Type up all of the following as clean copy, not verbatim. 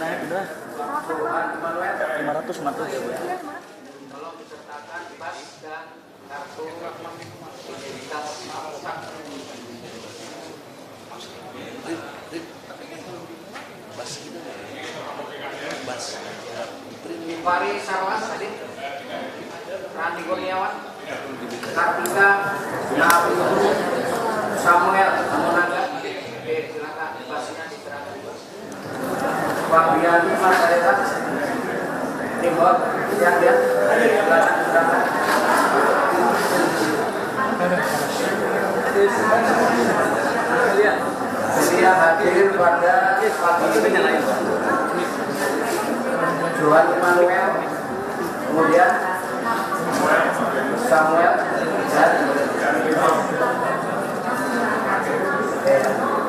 udah 500 ya Bu ya. Tolong disertakan pas dan kartu identitas Fari Sarwas Adit, Randi Kurniawan, Kartika, Nabi, Samuel Amonangga. Oke, silakan pasnya diserahkan. Fabiani Mas Areta, Timur, siap-siap, silakan diserahkan. Sedia hadir pada pagi ini Johan Manuel, kemudian Samuel dan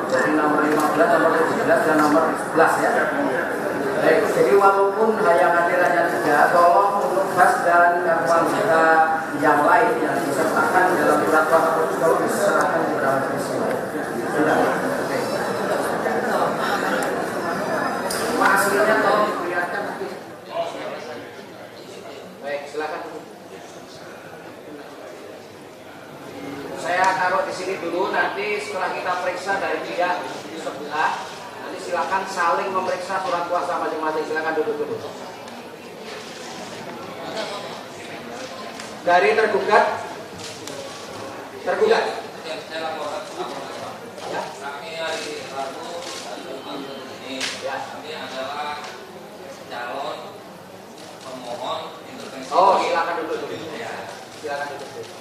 jadi nomor 15, nomor 17 dan nomor 11 ya. Baik, jadi walaupun yang hadir hanya 3, tolong untuk khas dan kartu kita yang lain yang disertakan dalam surat Al-Qur'an kalau diserahkan di dalam peristiwa. Sudah. Oke. Hasilnya tolong diperlihatkan nanti. Baik, silakan. Saya taruh di sini dulu, nanti setelah kita periksa dari pihak sebelah, nanti silakan saling memeriksa surat kuasa masing-masing. Silakan duduk dulu. Dari tergugat. Saya laporkan Ya. kami hari Rabu ini Ya. kami adalah calon pemohon intervensi. Oh, silakan duduk dulu. Ya. Silakan duduk dulu.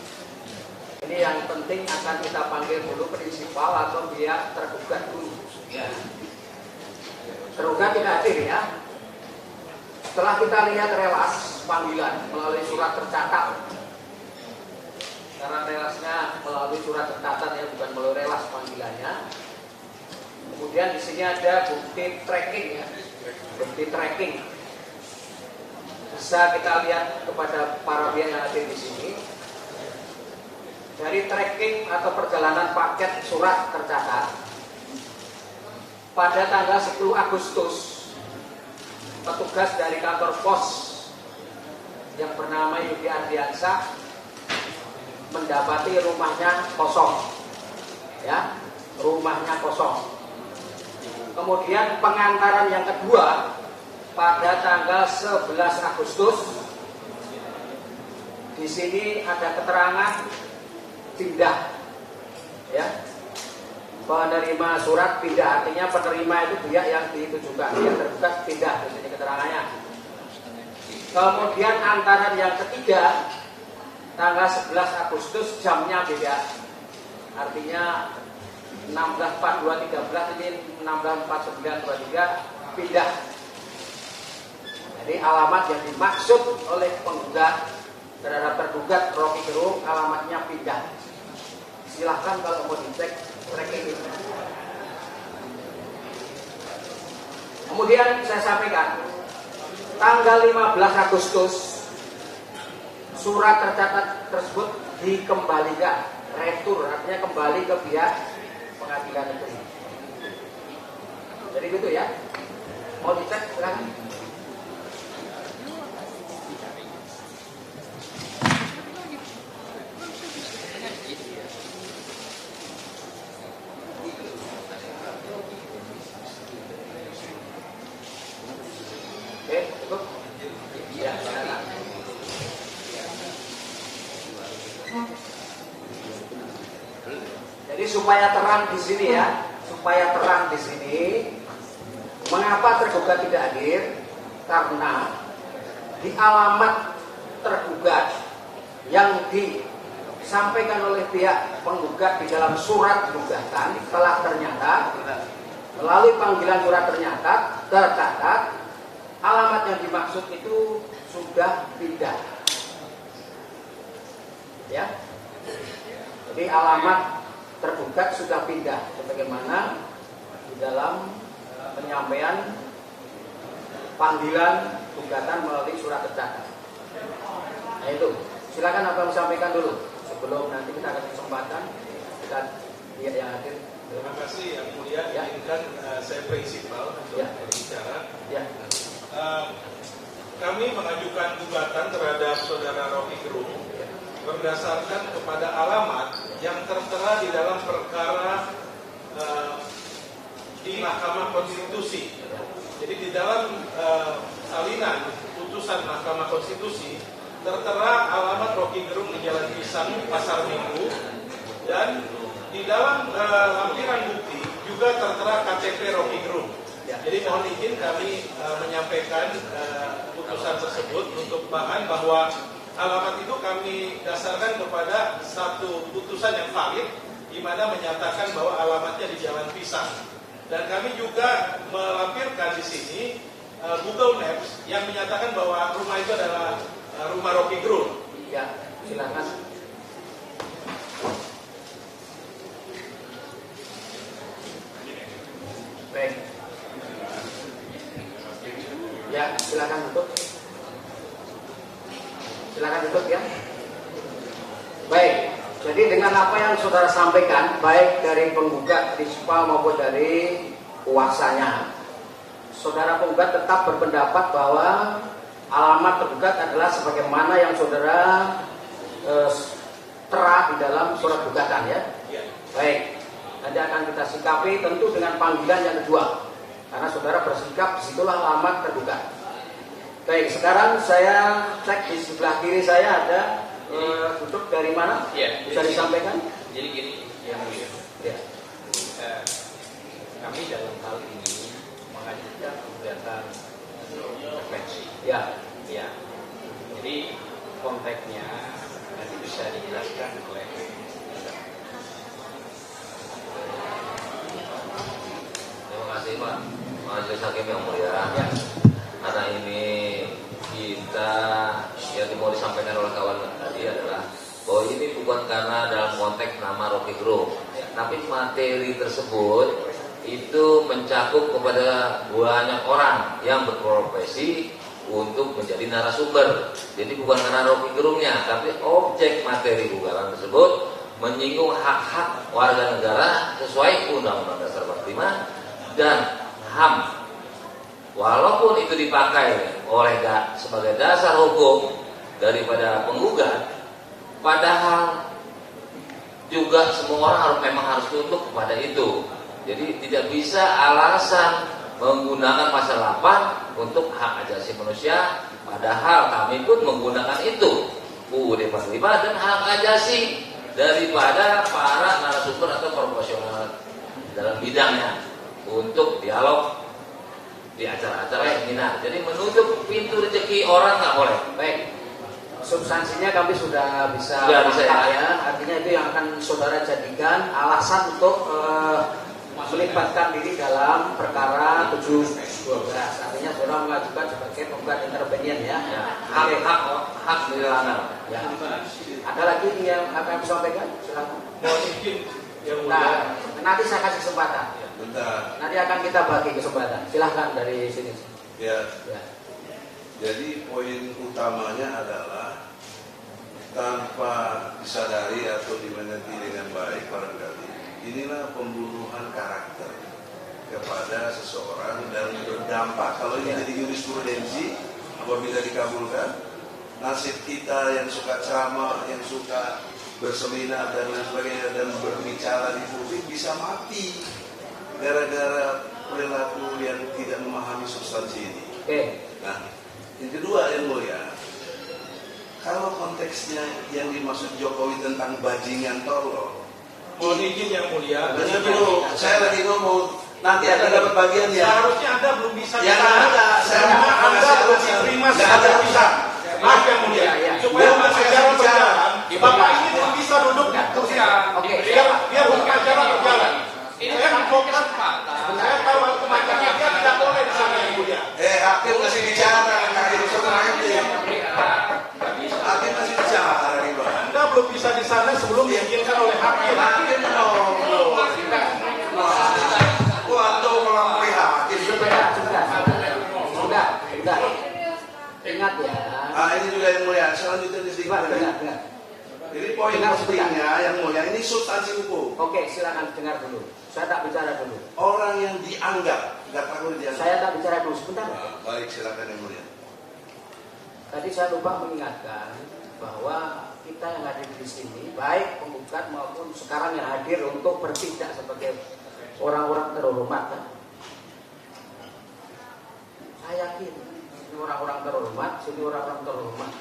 Ini yang penting akan kita panggil dulu prinsipal atau pihak tergugat dulu. Ya. Tergugat tidak hadir ya. Setelah kita lihat relas panggilan melalui surat tercatat, karena relasnya melalui surat tercatat ya, bukan melalui relas panggilannya. Kemudian di sini ada bukti tracking ya, bukti tracking. Bisa kita lihat kepada para pihak yang hadir di sini. Dari tracking atau perjalanan paket surat tercatat pada tanggal 10 Agustus, petugas dari kantor pos yang bernama Yudi Ardiansyah mendapati rumahnya kosong, ya, rumahnya kosong. Kemudian pengantaran yang kedua pada tanggal 11 Agustus, di sini ada keterangan pindah, ya, penerima surat pindah, artinya penerima itu pihak yang ditujukan, yang tergugat pindah, di sini keterangannya. Kemudian antaran yang ketiga tanggal 11 Agustus jamnya beda, artinya 16.42.13 ini 16.49.23 pindah. Jadi alamat yang dimaksud oleh penggugat terhadap tergugat Rocky Gerung alamatnya pindah. Silahkan kalau mau dicek tracking itu. Kemudian saya sampaikan tanggal 15 Agustus surat tercatat tersebut dikembalikan, retur, artinya kembali ke pihak pengadilan negeri. Jadi gitu ya. Mau dicek silakan. Oke, cukup. Ya, silakan. Jadi supaya terang di sini ya, supaya terang di sini, mengapa tergugat tidak hadir? Karena di alamat tergugat yang disampaikan oleh pihak penggugat di dalam surat gugatan telah ternyata melalui panggilan surat tercatat alamat yang dimaksud itu sudah pindah. Ya. Jadi alamat tergugat sudah pindah sebagaimana di dalam penyampaian panggilan gugatan melalui surat tercatat. Nah itu, silakan Abang sampaikan dulu sebelum nanti kita akan kesempatan kita lihat yang hadir Terima kasih yang mulia. Ya. Izinkan saya prinsipal untuk Ya. berbicara. Ya. Kami mengajukan gugatan terhadap saudara Rocky Gerung berdasarkan kepada alamat yang tertera di dalam perkara di Mahkamah Konstitusi. Jadi di dalam salinan putusan Mahkamah Konstitusi tertera alamat Rocky Gerung di Jalan Pisang, Pasar Minggu, dan di dalam lampiran bukti juga tertera KTP Rocky Gerung. Jadi mohon izin kami menyampaikan putusan tersebut untuk bahan bahwa alamat itu kami dasarkan kepada satu putusan yang valid, di mana menyatakan bahwa alamatnya di Jalan Pisang. Dan kami juga melampirkan di sini Google Maps yang menyatakan bahwa rumah itu adalah rumah Rocky Gerung. Ya, silakan. Baik. Ya, silakan tutup. Silakan tutup ya. Baik. Jadi dengan apa yang saudara sampaikan, baik dari penggugat Rispa maupun dari kuasanya, saudara penggugat tetap berpendapat bahwa alamat tergugat adalah sebagaimana yang saudara tera di dalam surat gugatan ya. Baik. Nanti akan kita sikapi tentu dengan panggilan yang kedua, karena saudara bersikap disitulah alamat tergugat. Baik, sekarang saya cek di sebelah kiri saya ada duduk dari mana? Ya, Bisa disampaikan? Jadi gini, yang mulia. Ya. Kami dalam hal ini mengajukan gugatan intervensi. Ya. Ya. Jadi konteksnya nanti bisa dijelaskan oleh Terima kasih Pak Majelis Hakim yang mulia. Ya. Karena ini kita yang mau disampaikan oleh kawan tadi adalah bahwa ini bukan karena dalam konteks nama Rocky Gerung, tapi materi tersebut itu mencakup kepada banyak orang yang berprofesi untuk menjadi narasumber. Jadi bukan karena Rocky Gerungnya, tapi objek materi gugatan tersebut menyinggung hak-hak warga negara sesuai Undang-Undang Dasar 45 dan HAM. Walaupun itu dipakai oleh sebagai dasar hukum daripada penggugat, padahal juga semua orang memang harus tunduk kepada itu. Jadi tidak bisa alasan menggunakan pasal 8 untuk hak asasi manusia, padahal kami pun menggunakan itu UUD 45 dan hak asasi daripada para narasumber atau profesional dalam bidangnya untuk dialog di acara-acara seminar. Jadi menutup pintu rezeki orang nggak boleh. Baik. Substansinya kami sudah bisa ya. ya. Artinya itu yang akan saudara jadikan alasan untuk melibatkan diri dalam perkara 712. Artinya saudara mengajukan sebagai penggugat intervenien ya. Hak dilanggar. Ya. Ada lagi yang akan disampaikan? Silakan. Mohon izin yang mulia. Nah, nanti saya kasih kesempatan. Bentar. Nanti akan kita bagi kesempatan. Silahkan dari sini. Ya. Ya. Jadi poin utamanya adalah tanpa disadari atau dimengerti dengan baik barangkali, inilah pembunuhan karakter kepada seseorang dan berdampak. Kalau ini jadi jurisprudensi, apabila dikabulkan, nasib kita yang suka ceramah, yang suka berseminar dan lain sebagainya dan berbicara di publik bisa mati gara-gara perilaku yang tidak memahami substansi ini. Oke. Nah, yang kedua yang mulia, kalau konteksnya yang dimaksud Jokowi tentang bajingan tolol, Mohon izin yang mulia. dengar dulu, saya lagi ngomong, nanti akan dapat bagiannya. Seharusnya Anda belum bisa Ya, ada. Saya Karena mau Anda kasih belum alasan. diterima Nggak sebagai ada. bisa. Maaf yang mulia. Ya. Supaya Belum acara saya bicara. berjalan, Bapak ini belum bisa duduk di kursi. Oke. Biar acara berjalan. Ini Saya kan advokat. kesempatan. Saya tahu kematian dia tidak boleh di sana yang mulia. Hakim masih bicara, hakim sama hakim. Hakim masih bicara nih Pak. Anda belum bisa di sana sebelum diizinkan oleh hakim. Hakim ngomong. Waduh melampaui hakim. Sudah. Ingat ya. Nah ini juga yang mulia. Selanjutnya di Dengar. Jadi poin Dengar pentingnya yang Yang mulia, ini substansi hukum. Oke, silakan dengar dulu. Saya tak bicara dulu. Orang yang dianggap, nggak takut dianggap. Saya tak bicara dulu sebentar. Baik, silakan yang mulia. Tadi saya lupa mengingatkan bahwa kita yang hadir di sini, baik penggugat maupun sekarang yang hadir untuk bertindak sebagai orang-orang terhormat, kan? Saya yakin ini orang-orang terhormat, sini orang-orang terhormat.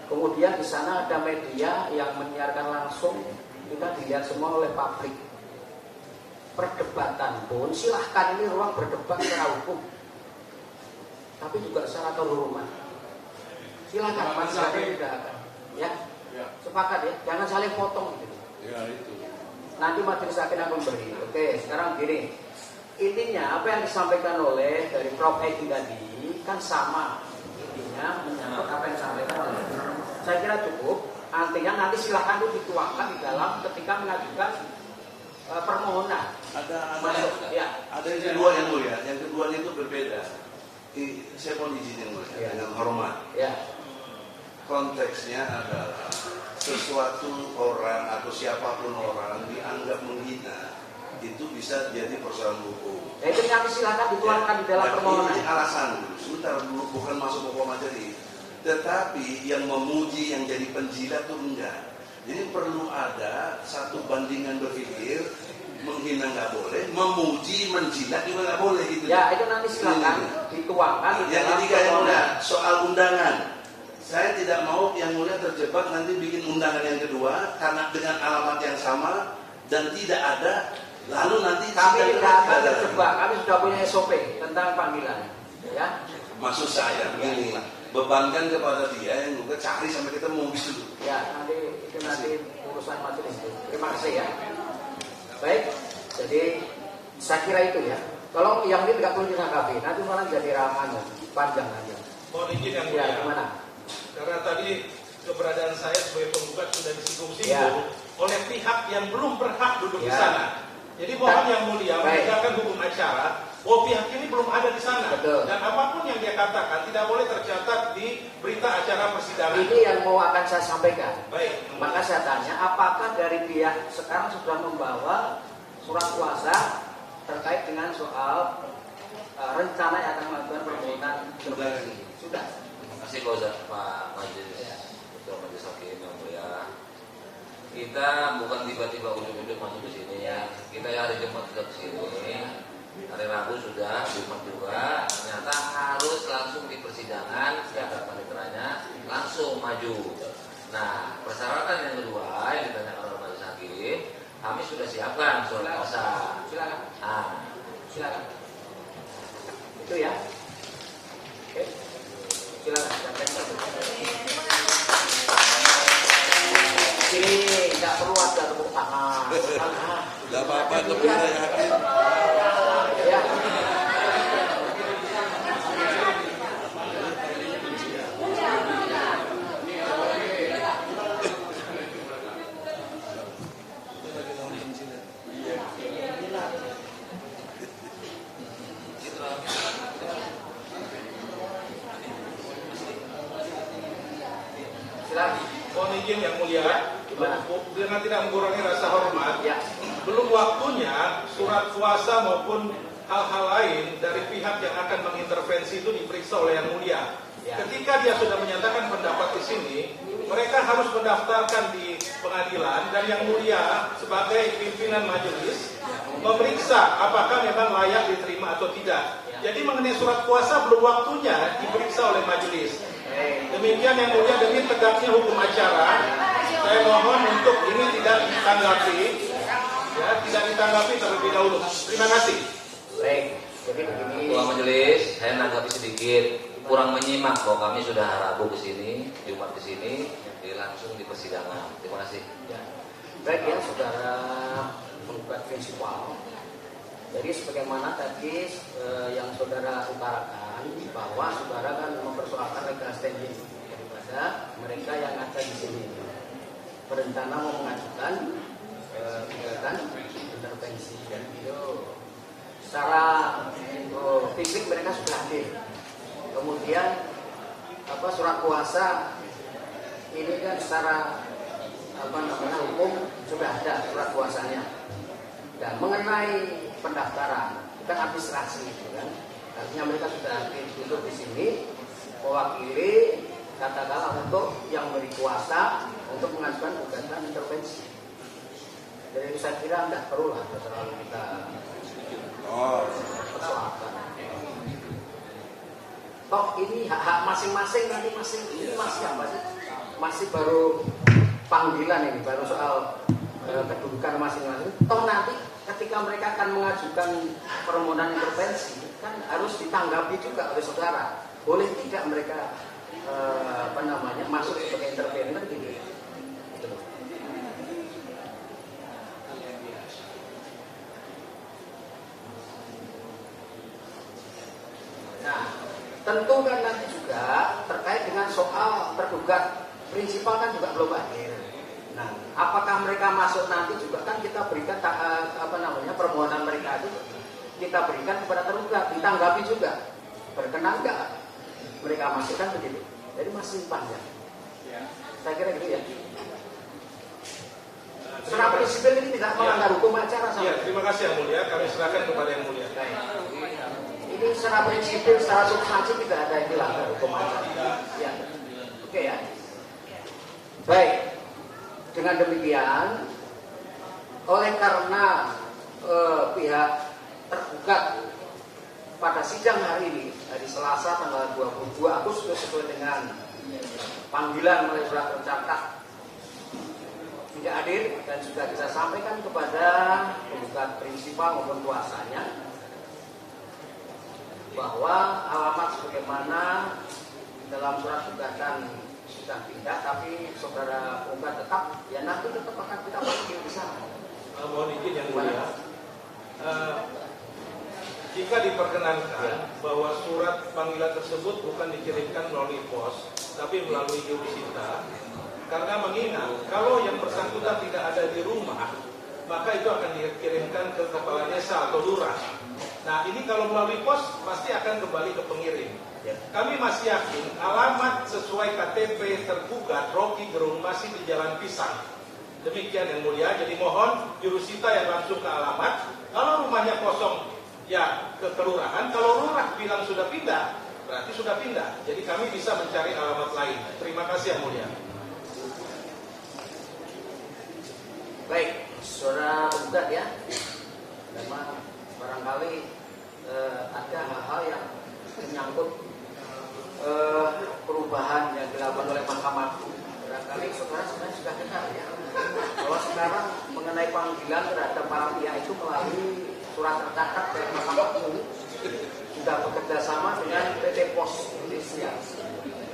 Kemudian di sana ada media yang menyiarkan langsung, kita dilihat semua oleh publik. Perdebatan pun silahkan, ini ruang berdebat secara hukum, tapi juga secara terhormat. Silakan, masyarakat tidak akan, ya, sepakat ya, jangan saling potong gitu. Ya itu. Nanti majelis hakim akan beri. Oke, sekarang gini, intinya apa yang disampaikan oleh dari Prof. Edi tadi kan sama, intinya menyangkut apa yang disampaikan oleh. Saya kira cukup. Artinya nanti silakan itu dituangkan di dalam ketika mengajukan permohonan. Ada yang kedua yang mulia, yang keduanya itu berbeda. Saya mau izin yang mulia dengan hormat. Ya. Konteksnya adalah sesuatu orang atau siapapun orang dianggap menghina, itu bisa jadi persoalan hukum. Ya, itu nanti silakan dituangkan di dalam permohonan. Ini alasan dulu, sebentar dulu, bukan masuk pokok materi. Tetapi yang memuji, yang jadi penjilat itu enggak. Jadi perlu ada satu bandingan berpikir, menghina nggak boleh, memuji, menjilat juga nggak boleh gitu. Ya, itu nanti silakan dituangkan di Yang dalam ketiga yang mulia, permohonan. soal undangan. Saya tidak mau yang mulia terjebak nanti bikin undangan yang kedua karena dengan alamat yang sama dan tidak ada, lalu nanti Kami tidak akan ada. terjebak, kami sudah punya SOP tentang panggilan. Ya, Maksud saya begini, bebankan kepada dia yang juga cari sampai ketemu gitu. ya itu nanti urusan majelis itu. Terima kasih ya. Baik, jadi saya kira itu ya. Kalau yang ini tidak perlu ditanggapi, nanti malah jadi ramahnya panjang aja. Mohon izin yang Ya, mulia. gimana? Karena tadi keberadaan saya sebagai penggugat sudah disinggung-singgung Ya. oleh pihak yang belum berhak duduk di Ya. sana. Jadi mohon yang mulia Baik. menegakkan hukum acara bahwa pihak ini belum ada di sana. Betul. Dan apapun yang dia katakan tidak boleh tercatat di berita acara persidangan. Ini yang mau akan saya sampaikan. Baik. Maka saya tanya, apakah dari pihak sekarang sudah membawa surat kuasa terkait dengan soal rencana yang akan melakukan permohonan intervensi? Sudah. Terima kasih Pak Majelis, Ketua Majelis Hakim yang mulia. Kita bukan tiba-tiba ujuk-ujuk masuk ke sini ya. Kita hari Jumat ke sini, hari Rabu sudah, Jumat juga. Ternyata harus langsung di persidangan, siapa paniteranya langsung maju. Nah, persyaratan yang kedua yang ditanyakan oleh Majelis Hakim, kami sudah siapkan surat kuasa. Silakan. Nah, Silakan. Itu ya. Oke. Silakan. Ini tidak perlu ada tepuk tangan. Tidak apa-apa, tepuk tangan hakim. Ya. Silakan. Mohon izin yang mulia, Gimana? dengan tidak mengurangi rasa hormat, Ya. belum waktunya surat kuasa maupun hal-hal lain dari pihak yang akan mengintervensi itu diperiksa oleh yang mulia. Ya. Ketika dia sudah menyatakan pendapat di sini, mereka harus mendaftarkan di pengadilan dan yang mulia sebagai pimpinan majelis memeriksa apakah memang layak diterima atau tidak. Jadi mengenai surat kuasa belum waktunya diperiksa oleh majelis. Demikian yang mulia, demi tegaknya hukum acara, saya mohon untuk ini tidak ditanggapi, ya, tidak ditanggapi terlebih dahulu. Terima kasih. Baik. Jadi begini. Ketua Majelis, saya nanggapi sedikit, kurang menyimak bahwa kami sudah Rabu ke sini, Jumat ke sini, langsung di persidangan. Terima kasih. Ya. Baik ya, saudara penggugat prinsipal. Jadi sebagaimana tadi yang saudara utarakan bahwa saudara kan mempersoalkan legal standing daripada mereka yang ada di sini. Berencana mau mengajukan gugatan intervensi dan itu secara fisik mereka sudah hadir. Kemudian surat kuasa ini kan secara hukum sudah ada surat kuasanya. Dan mengenai pendaftaran, bukan administrasi, gitu kan? Artinya mereka sudah duduk di sini, mewakili katakanlah untuk yang memberi kuasa untuk mengajukan gugatan intervensi. Jadi itu saya kira tidak perlu lah terlalu kita persoalkan. Toh ini hak-hak masing-masing nanti ini masih apa sih? Masih baru panggilan ini, baru soal kedudukan masing-masing. Toh nanti ketika mereka akan mengajukan permohonan intervensi kan harus ditanggapi juga oleh saudara. Boleh tidak mereka masuk sebagai intervener gitu. Gitu. Nah, tentu kan nanti juga terkait dengan soal tergugat prinsipal kan juga belum akhir. Nah, apakah mereka masuk nanti juga kan kita berikan permohonan mereka itu kita berikan kepada tergugat, ditanggapi juga. Berkenan nggak mereka masukkan begitu? Jadi masih panjang. Saya kira gitu ya. Secara prinsipil ini tidak melanggar hukum acara. Iya, terima kasih Yang Mulia. Kami serahkan kepada Yang Mulia. Ini secara prinsipil, secara substansi tidak ada yang dilanggar hukum acara. Ya. Oke ya. Baik. Dengan demikian, oleh karena pihak tergugat pada sidang hari ini, hari Selasa tanggal 22 Agustus sesuai dengan panggilan melalui surat tercatat tidak hadir dan sudah kita sampaikan kepada penggugat prinsipal maupun kuasanya bahwa alamat sebagaimana dalam surat gugatan sudah pindah, tapi saudara penggugat tetap ya nanti tetap akan kita panggil di sana. Mohon izin Yang Mulia. Jika diperkenankan bahwa surat panggilan tersebut bukan dikirimkan melalui pos, tapi melalui jurusita, karena mengingat kalau yang bersangkutan tidak ada di rumah, maka itu akan dikirimkan ke kepala desa atau lurah. Nah, ini kalau melalui pos pasti akan kembali ke pengirim. Kami masih yakin alamat sesuai KTP tergugat Rocky Gerung masih di Jalan Pisang. Demikian Yang Mulia. Jadi mohon jurusita yang langsung ke alamat. Kalau rumahnya kosong, ya ke kelurahan. Kalau lurah bilang sudah pindah, berarti sudah pindah. Jadi kami bisa mencari alamat lain. Terima kasih Yang Mulia. Baik, saudara penggugat ya. Memang barangkali ada hal-hal yang menyangkut perubahan yang dilakukan oleh Mahkamah Agung. Barangkali saudara sebenarnya sudah dengar ya, bahwa sekarang mengenai panggilan terhadap para pihak itu melalui surat tercatat dari Mahkamah Agung sudah bekerja sama dengan PT Pos Indonesia.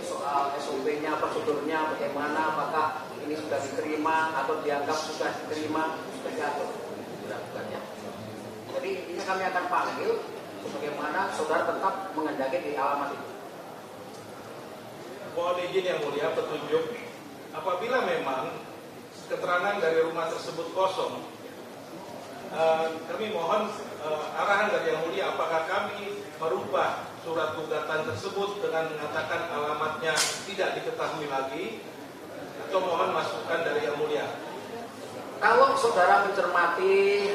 Soal SOP-nya, prosedurnya bagaimana, apakah ini sudah diterima atau dianggap sudah diterima, sudah diatur dilakukannya. Jadi ini kami akan panggil bagaimana saudara tetap mengendaki di alamat itu. Mohon izin Yang Mulia, petunjuk apabila memang keterangan dari rumah tersebut kosong, kami mohon arahan dari Yang Mulia, apakah kami merubah surat gugatan tersebut dengan mengatakan alamatnya tidak diketahui lagi, atau mohon masukan dari Yang Mulia. Kalau saudara mencermati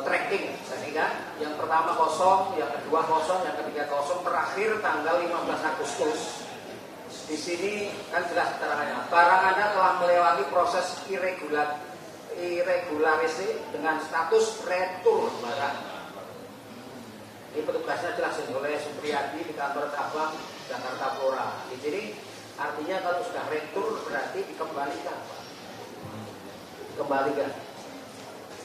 tracking tadi kan, yang pertama kosong, yang kedua kosong, yang ketiga kosong, terakhir tanggal 15 Agustus. Di sini kan jelas keterangannya, barang Anda telah melewati proses irregularisasi dengan status retur barang. Ini petugasnya jelas oleh Supriyadi di kantor cabang Jakarta Flora. Jadi artinya kalau sudah retur berarti dikembalikan, Pak. Dikembalikan.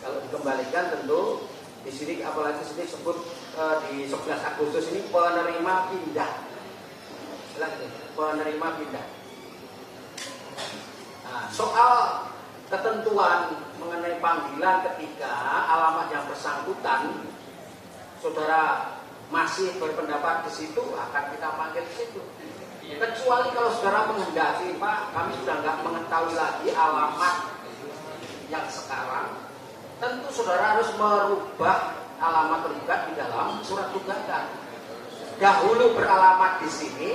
Kalau dikembalikan tentu di sini apalagi sini sebut di 11 Agustus ini penerima pindah. Penerima pindah. Nah, soal ketentuan mengenai panggilan ketika alamat yang bersangkutan saudara masih berpendapat di situ, akan kita panggil di situ. Kecuali kalau saudara menghendaki, Pak, kami sudah nggak mengetahui lagi alamat yang sekarang, tentu saudara harus merubah alamat tergugat di dalam surat gugatan. Dahulu beralamat di sini,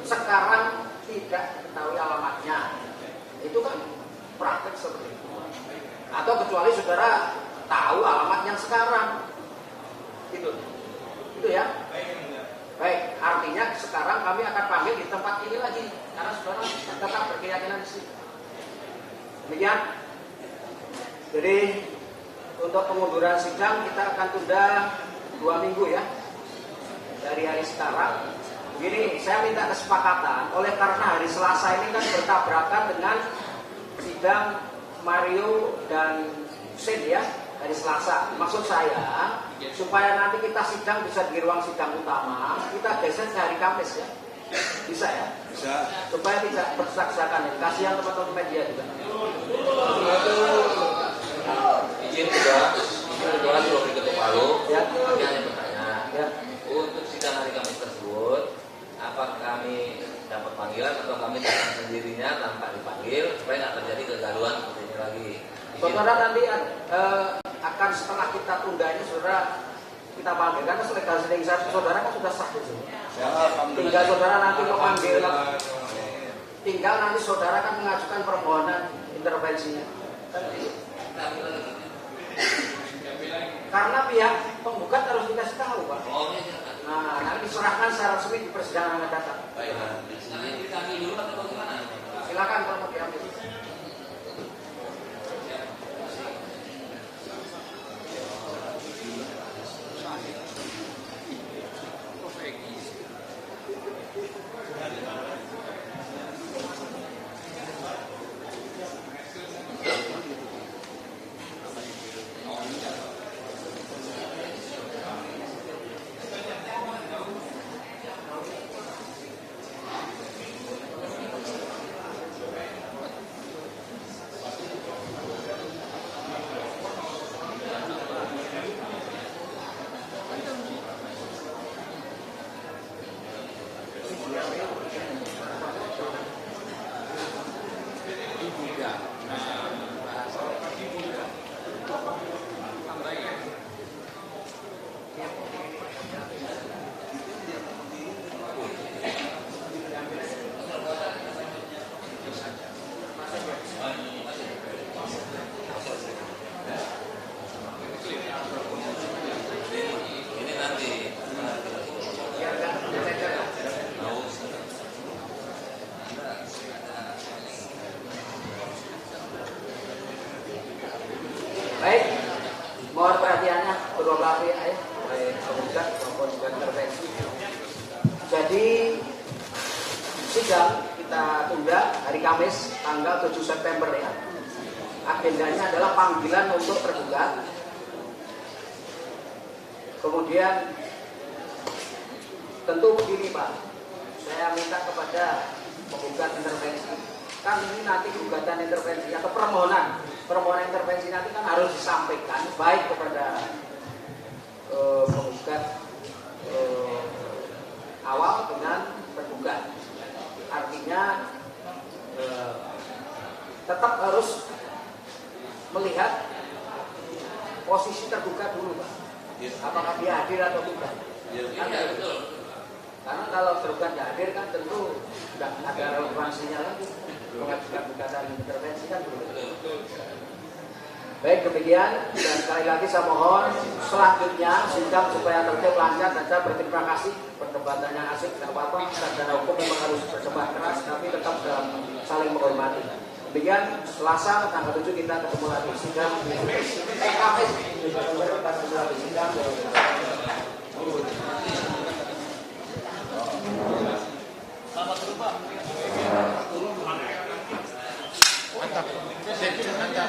sekarang tidak diketahui alamatnya. Itu kan praktek seperti itu. Atau kecuali saudara tahu alamat yang sekarang. Gitu. Itu ya. Baik, artinya sekarang kami akan panggil di tempat ini lagi karena saudara tetap berkeyakinan di sini. Demikian. Jadi untuk pengunduran sidang kita akan tunda 2 minggu ya dari hari sekarang. Begini, saya minta kesepakatan oleh karena hari Selasa ini kan bertabrakan dengan sidang Mario dan Sen ya, hari Selasa. Maksud saya supaya nanti kita sidang bisa di ruang sidang utama, kita geser ke hari Kamis ya. Bisa ya? Bisa. Supaya tidak berdesak-desakan ya. Kasihan teman-teman media juga. Izin juga, kebetulan belum diketuk Palu, Ya. kami hanya bertanya, Ya. untuk sidang hari Kamis tersebut, apakah kami dapat panggilan atau kami datang sendirinya tanpa dipanggil supaya tidak terjadi kegaduhan seperti ini lagi. Saudara nanti akan setelah kita tunda ini saudara kita panggil karena legalisasi saudara kan sudah sah di sini. Tinggal saudara nanti memanggil, tinggal nanti saudara kan mengajukan permohonan intervensinya. Karena pihak penggugat harus dikasih tahu Pak. Nah, nanti diserahkan secara resmi di persidangan yang datang. Baik, nanti diambil dulu atau bagaimana? Silakan kalau mau diambil. Ini nanti. Baik, mohon perhatiannya kedua belah pihak ya, baik penggugat maupun juga intervensi. Jadi sidang kita tunda hari Kamis tanggal 7 September ya. Agendanya adalah panggilan untuk tergugat. Kemudian tentu begini Pak, saya minta kepada penggugat intervensi, kan ini nanti gugatan intervensi atau permohonan intervensi nanti kan harus disampaikan baik kepada penggugat awal dengan tergugat. Artinya tetap harus melihat posisi tergugat dulu Pak. Apakah dia hadir atau tidak? Iya, betul. Karena kalau tergugat tidak hadir kan tentu tidak ada relevansinya lagi mengajukan gugatan intervensi kan begitu. Baik, demikian dan sekali lagi saya mohon selanjutnya sidang supaya tertib lancar dan saya berterima kasih perdebatannya asik tidak apa-apa. Secara hukum memang harus berdebat keras tapi tetap dalam saling menghormati. Demikian Selasa tanggal 7 kita ketemu lagi sidang Kamis ketemu lagi sidang. Mantap. Mantap.